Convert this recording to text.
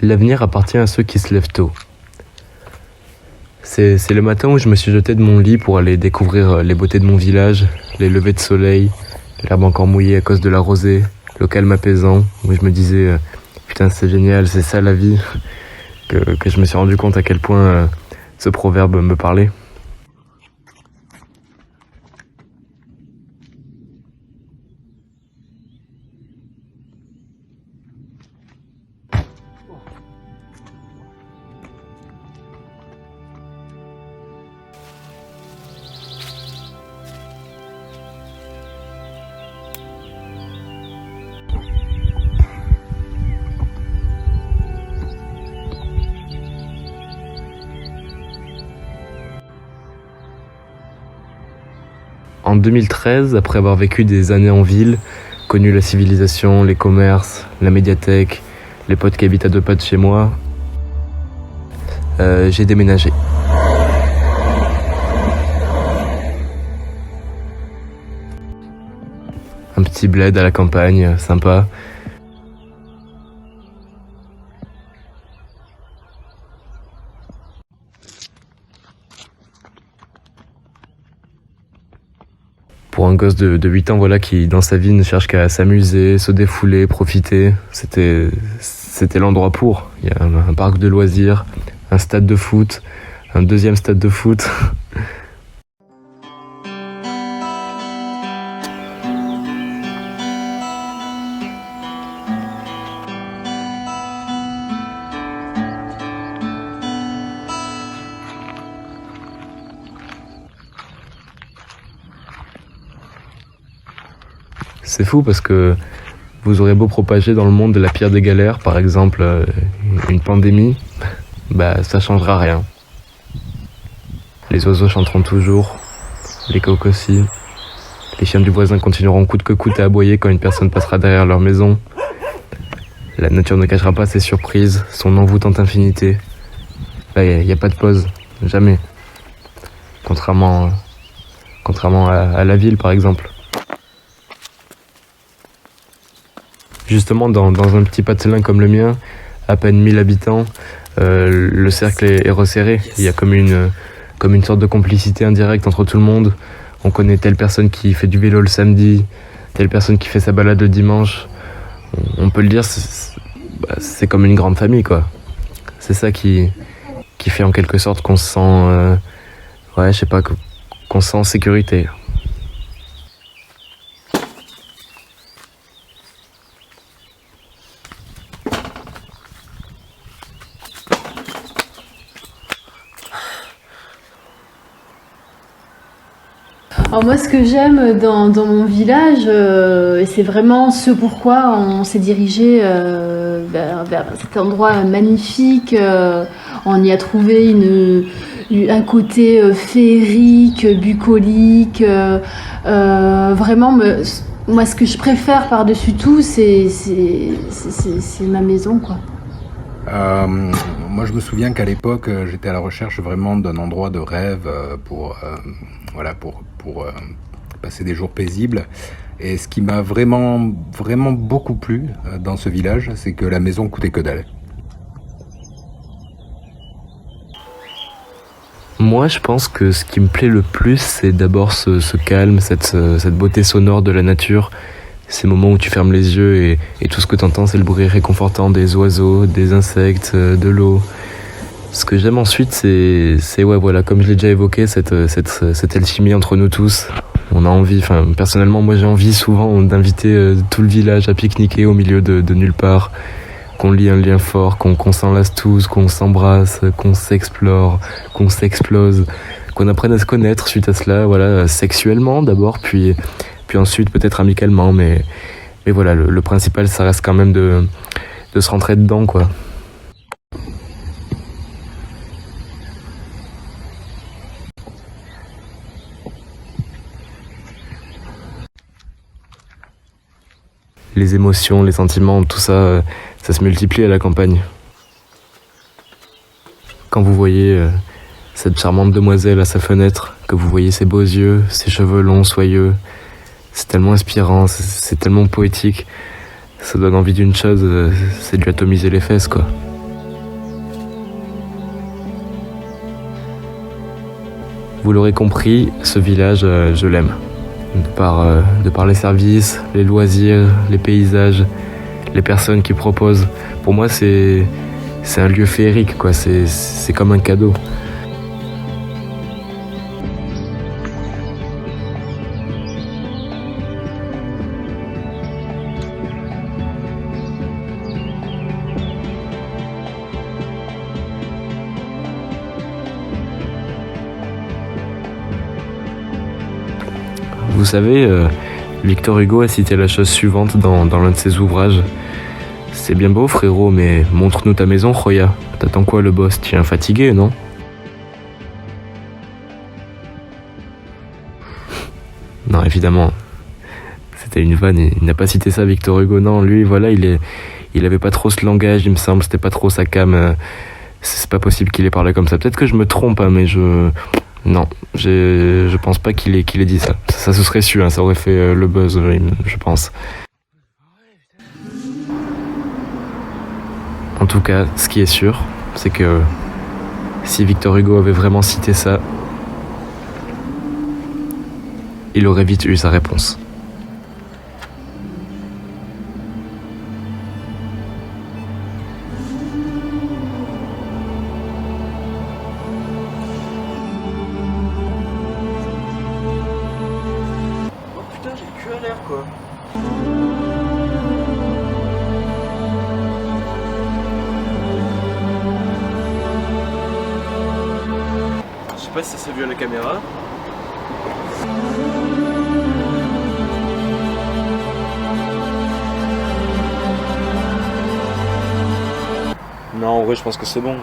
L'avenir appartient à ceux qui se lèvent tôt. C'est le matin où je me suis jeté de mon lit pour aller découvrir les beautés de mon village, les levées de soleil, l'herbe encore mouillée à cause de la rosée, le calme apaisant, où je me disais putain c'est génial, c'est ça la vie, que je me suis rendu compte à quel point ce proverbe me parlait. En 2013, après avoir vécu des années en ville, connu la civilisation, les commerces, la médiathèque, les potes qui habitent à 2 pas de chez moi, j'ai déménagé. Un petit bled à la campagne, sympa. Pour un gosse de 8 ans voilà, qui, dans sa vie, ne cherche qu'à s'amuser, se défouler, profiter, c'était l'endroit pour. Il y a un parc de loisirs, un stade de foot, un deuxième stade de foot. C'est fou parce que vous aurez beau propager dans le monde la pire des galères, par exemple une pandémie, bah ça changera rien. Les oiseaux chanteront toujours, les coqs aussi, les chiens du voisin continueront coûte que coûte à aboyer quand une personne passera derrière leur maison. La nature ne cachera pas ses surprises, son envoûtante infinité. Là, il n'y a pas de pause, jamais. Contrairement à la ville, par exemple. Justement, dans un petit patelin comme le mien, à peine 1000 habitants, le cercle est resserré. Il y a comme une sorte de complicité indirecte entre tout le monde. On connaît telle personne qui fait du vélo le samedi, telle personne qui fait sa balade le dimanche. On peut le dire, c'est comme une grande famille, quoi. C'est ça qui fait en quelque sorte qu'on se sent, qu'on se sent en sécurité. Alors moi, ce que j'aime dans mon village, et c'est vraiment ce pourquoi on s'est dirigé vers cet endroit magnifique. On y a trouvé un côté féerique, bucolique. Vraiment, moi, ce que je préfère par-dessus tout, c'est ma maison, quoi. Moi, je me souviens qu'à l'époque, j'étais à la recherche vraiment d'un endroit de rêve pour passer des jours paisibles. Et ce qui m'a vraiment beaucoup plu dans ce village, c'est que la maison coûtait que dalle. Moi, je pense que ce qui me plaît le plus, c'est d'abord ce calme, cette beauté sonore de la nature. Ces moments où tu fermes les yeux et tout ce que tu entends, c'est le bruit réconfortant des oiseaux, des insectes, de l'eau. Ce que j'aime ensuite, c'est comme je l'ai déjà évoqué, cette alchimie entre nous tous. On a envie, personnellement, moi j'ai envie souvent d'inviter tout le village à pique-niquer au milieu de nulle part, qu'on lie un lien fort, qu'on s'enlace tous, qu'on s'embrasse, qu'on s'explore, qu'on s'explose, qu'on apprenne à se connaître suite à cela, sexuellement d'abord, puis ensuite peut-être amicalement, mais voilà, le principal ça reste quand même de se rentrer dedans, quoi. Les émotions, les sentiments, tout ça, ça se multiplie à la campagne. Quand vous voyez cette charmante demoiselle à sa fenêtre, que vous voyez ses beaux yeux, ses cheveux longs, soyeux, c'est tellement inspirant, c'est tellement poétique. Ça donne envie d'une chose, c'est de lui atomiser les fesses, quoi. Vous l'aurez compris, ce village, je l'aime. De par les services, les loisirs, les paysages, les personnes qui proposent. Pour moi, c'est un lieu féerique, quoi. C'est comme un cadeau. Vous savez, Victor Hugo a cité la chose suivante dans l'un de ses ouvrages. C'est bien beau, frérot, mais montre-nous ta maison, Roya. T'attends quoi, le boss? Tu es fatigué, non? Non, évidemment, c'était une vanne. Il n'a pas cité ça, Victor Hugo. Non, lui, voilà, il avait pas trop ce langage, il me semble. C'était pas trop sa came. C'est pas possible qu'il ait parlé comme ça. Peut-être que je me trompe, hein, mais non, je pense pas qu'il ait dit ça. Ça se serait su, hein, ça aurait fait le buzz, je pense. En tout cas, ce qui est sûr, c'est que si Victor Hugo avait vraiment cité ça, il aurait vite eu sa réponse. Oh putain, j'ai le cul à l'air quoi. Je sais pas si ça s'est vu à la caméra. Non, en vrai, je pense que c'est bon.